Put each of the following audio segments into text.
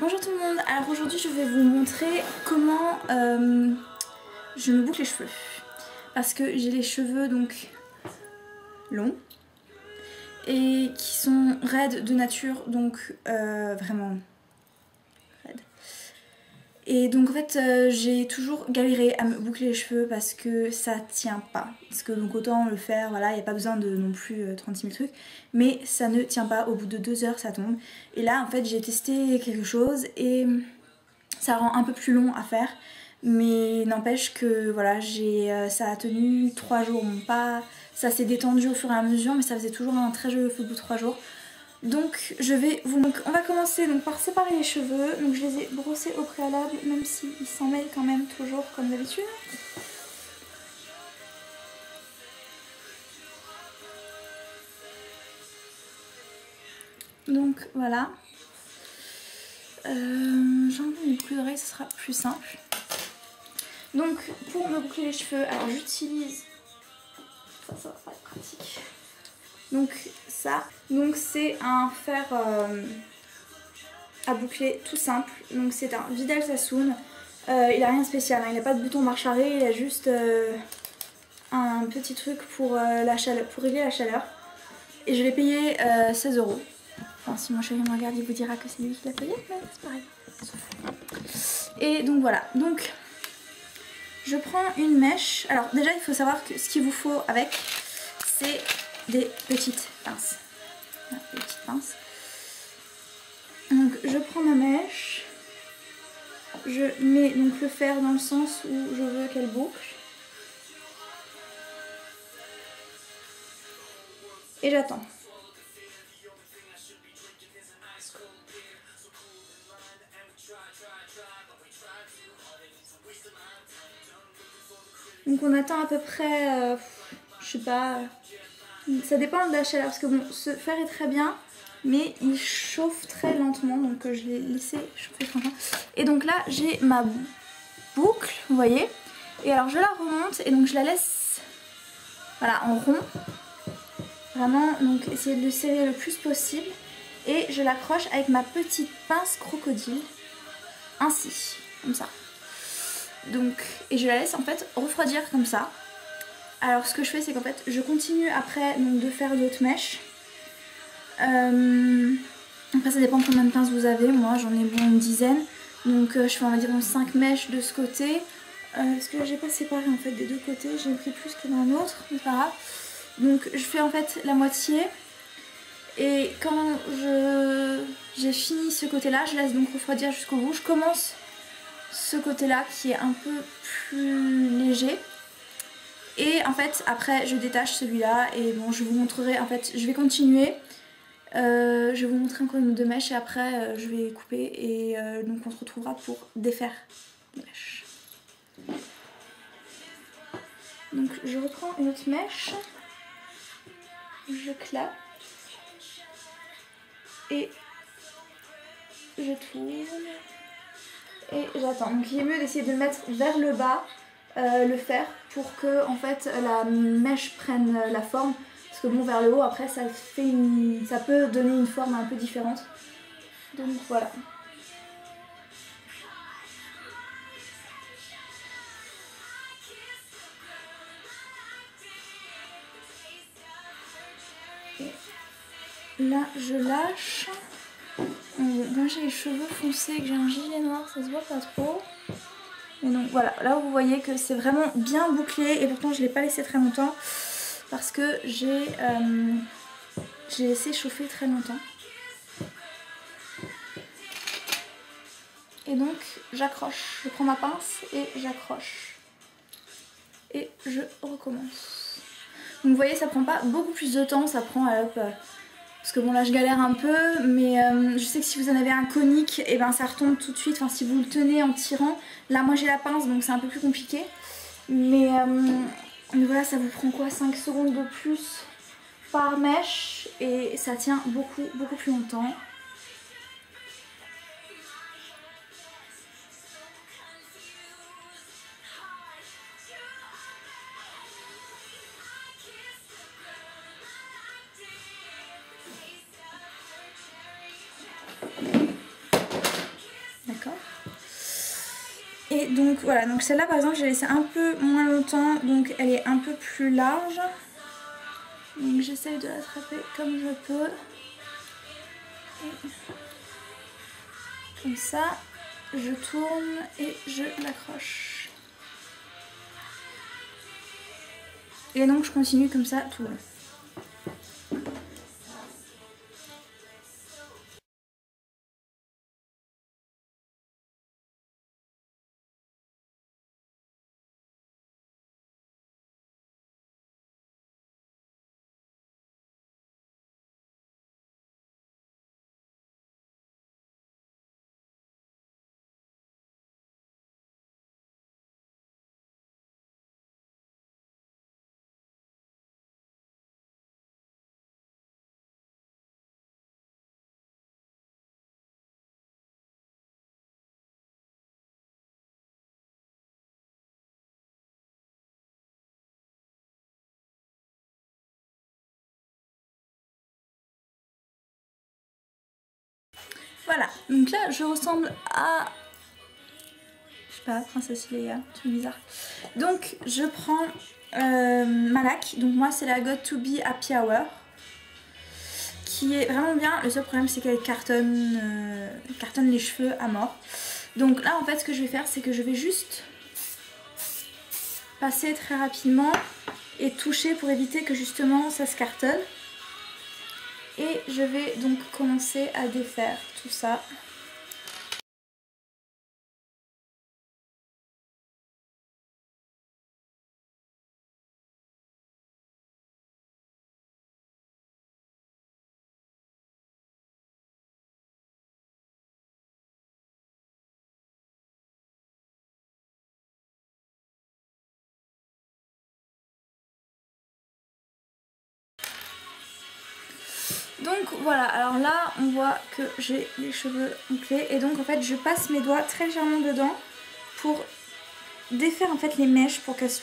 Bonjour tout le monde, alors aujourd'hui je vais vous montrer comment je me boucle les cheveux. Parce que j'ai les cheveux donc longs et qui sont raides de nature, donc vraiment raides. Et donc en fait j'ai toujours galéré à me boucler les cheveux parce que ça tient pas. Parce que donc autant le faire, voilà, il n'y a pas besoin de non plus 36 000 trucs. Mais ça ne tient pas, au bout de 2 heures ça tombe. Et là en fait j'ai testé quelque chose et ça rend un peu plus long à faire. Mais n'empêche que voilà, ça a tenu 3 jours. Bon, pas, ça s'est détendu au fur et à mesure, mais ça faisait toujours un très joli effet au bout de 3 jours. Donc on va commencer donc par séparer les cheveux. Donc je les ai brossés au préalable, même s'ils s'en mêlent quand même toujours comme d'habitude. Donc voilà. J'enlève mes boucles d'oreilles, ce sera plus simple. Donc pour me boucler les cheveux, alors j'utilise, ça va pas être pratique. Donc ça, donc c'est un fer à boucler tout simple. Donc c'est un Vidal Sassoon. Il a rien de spécial, hein. Il n'a pas de bouton marche arrêt, il a juste un petit truc pour la chaleur, pour régler la chaleur. Et je l'ai payé 16 €. Enfin, si mon chéri me regarde, il vous dira que c'est lui qui l'a payé, mais c'est pareil. Et donc voilà, donc je prends une mèche. Alors déjà il faut savoir que ce qu'il vous faut avec, c'est des petites pinces. Voilà, des petites pinces. Donc je prends ma mèche, je mets donc le fer dans le sens où je veux qu'elle boucle. Et j'attends. Donc on attend à peu près, je sais pas, ça dépend de la chaleur parce que bon, ce fer est très bien, mais il chauffe très lentement, donc je l'ai laissé chauffer très lentement. Et donc là j'ai ma boucle, vous voyez, et alors je la remonte et donc je la laisse, voilà, en rond, vraiment, donc essayer de le serrer le plus possible, et je l'accroche avec ma petite pince crocodile, ainsi, comme ça. Donc, et je la laisse en fait refroidir comme ça. Alors ce que je fais, c'est qu'en fait je continue après donc, de faire d'autres mèches. Après ça dépend combien de pinces vous avez. Moi j'en ai bon une dizaine. Donc je fais on va dire 5 mèches de ce côté. Parce que là j'ai pas séparé en fait des deux côtés. J'ai pris plus que dans l'autre, mais pas grave. Donc je fais en fait la moitié. Et quand j'ai fini ce côté là, je laisse donc refroidir jusqu'au bout. Je commence ce côté là qui est un peu plus léger. Et en fait après je détache celui-là et bon je vous montrerai, en fait je vais continuer. Je vais vous montrer encore une ou deux mèches et après je vais couper et donc on se retrouvera pour défaire les mèches. Donc je reprends une autre mèche, je clappe et je tourne et j'attends. Donc il est mieux d'essayer de mettre vers le bas le fer pour que en fait la mèche prenne la forme. Parce que bon, vers le haut après ça peut donner une forme un peu différente. Donc voilà. Et là je lâche. Moi j'ai les cheveux foncés et que j'ai un gilet noir, ça se voit pas trop. Et donc voilà, là vous voyez que c'est vraiment bien bouclé et pourtant je ne l'ai pas laissé très longtemps parce que j'ai laissé chauffer très longtemps. Et donc j'accroche, je prends ma pince et j'accroche. Et je recommence. Donc vous voyez ça prend pas beaucoup plus de temps, ça prend parce que bon là je galère un peu, mais je sais que si vous en avez un conique, et ben ça retombe tout de suite, enfin si vous le tenez en tirant. Là moi j'ai la pince donc c'est un peu plus compliqué. Mais voilà, ça vous prend quoi, 5 secondes de plus par mèche et ça tient beaucoup plus longtemps. d'accord. Et donc voilà, donc celle-là par exemple j'ai laissé un peu moins longtemps, donc elle est un peu plus large. Donc j'essaye de l'attraper comme je peux. Et comme ça, je tourne et je l'accroche. Et donc je continue comme ça tout le long. Voilà, donc là je ressemble à... je sais pas, Princesse Leia, truc bizarre. Donc je prends ma laque, donc moi c'est la Got To Be Happy Hour, qui est vraiment bien. Le seul problème c'est qu'elle cartonne les cheveux à mort. Donc là en fait ce que je vais faire c'est que je vais juste passer très rapidement et toucher pour éviter que justement ça se cartonne. Et je vais donc commencer à défaire tout ça. Donc voilà, alors là on voit que j'ai les cheveux bouclés et donc en fait je passe mes doigts très légèrement dedans pour défaire en fait les mèches pour que ce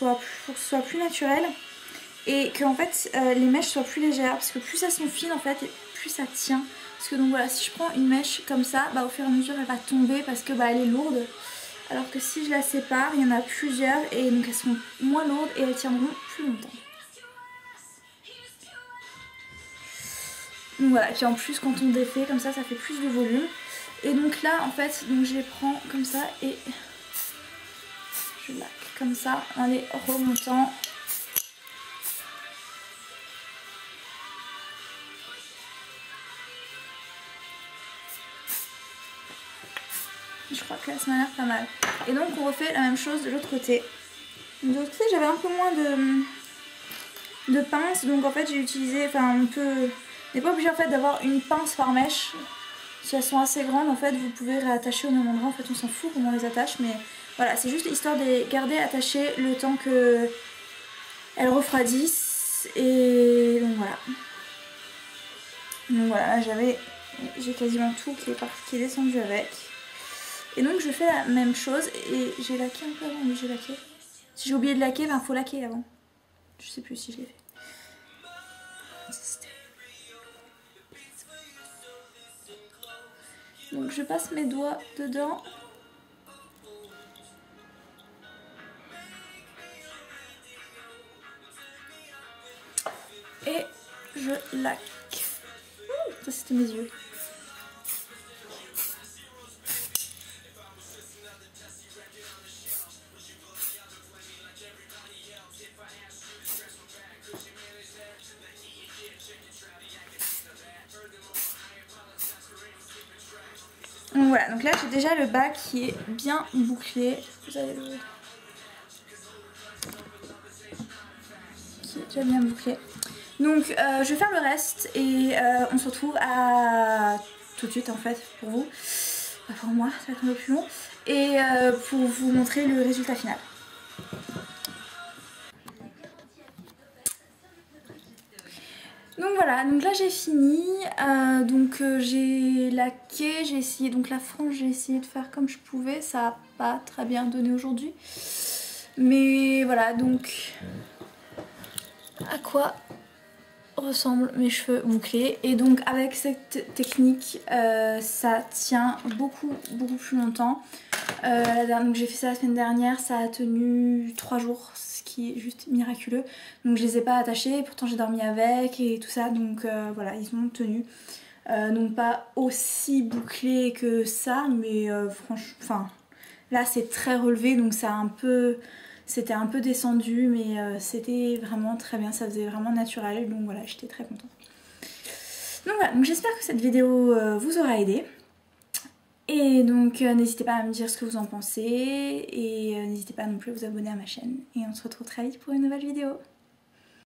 soit plus naturel et que en fait les mèches soient plus légères parce que plus elles sont fines en fait et plus ça tient. Parce que donc voilà, si je prends une mèche comme ça, bah au fur et à mesure elle va tomber parce que bah elle est lourde. Alors que si je la sépare, il y en a plusieurs et donc elles sont moins lourdes et elles tiendront plus longtemps. Donc voilà, et puis en plus quand on défait comme ça fait plus de volume. Et donc là en fait, donc je les prends comme ça et je laque comme ça en les remontant. Je crois que là ça m'a l'air pas mal. Et donc on refait la même chose de l'autre côté. De l'autre côté j'avais un peu moins de pince, donc en fait j'ai utilisé, enfin on n'est pas obligé en fait d'avoir une pince par mèche. Si elles sont assez grandes en fait vous pouvez réattacher au même endroit, en fait on s'en fout comment on les attache, mais voilà c'est juste histoire de les garder attachées le temps que elles refroidissent. Et donc voilà. Donc voilà, là j'ai quasiment tout qui est descendu avec. Et donc je fais la même chose et j'ai laqué un peu avant, oui j'ai laqué. Si j'ai oublié de laquer, ben faut laquer avant. Je sais plus si je l'ai fait. Donc je passe mes doigts dedans. Et je laque. Ça c'était mes yeux. Donc voilà, donc là j'ai déjà le bas qui est bien bouclé. Vous allez le voir. Qui est déjà bien bouclé. Donc je vais faire le reste et on se retrouve à tout de suite en fait pour vous. Pas pour moi, ça va être un peu plus long. Et pour vous montrer le résultat final. Donc voilà, donc là j'ai fini, j'ai laqué, j'ai essayé, donc la frange j'ai essayé de faire comme je pouvais, ça n'a pas très bien donné aujourd'hui. Mais voilà, donc à quoi ressemblent mes cheveux bouclés. Et donc avec cette technique, ça tient beaucoup plus longtemps. Donc j'ai fait ça la semaine dernière, ça a tenu 3 jours, ce qui est juste miraculeux. Donc je les ai pas attachés, pourtant j'ai dormi avec et tout ça, donc voilà, ils ont tenu. Donc pas aussi bouclé que ça, mais franchement, enfin là c'est très relevé, donc ça a un peu... C'était un peu descendu, mais c'était vraiment très bien, ça faisait vraiment naturel, donc voilà, j'étais très contente. Donc voilà, donc j'espère que cette vidéo vous aura aidé. Et donc n'hésitez pas à me dire ce que vous en pensez, et n'hésitez pas non plus à vous abonner à ma chaîne. Et on se retrouve très vite pour une nouvelle vidéo.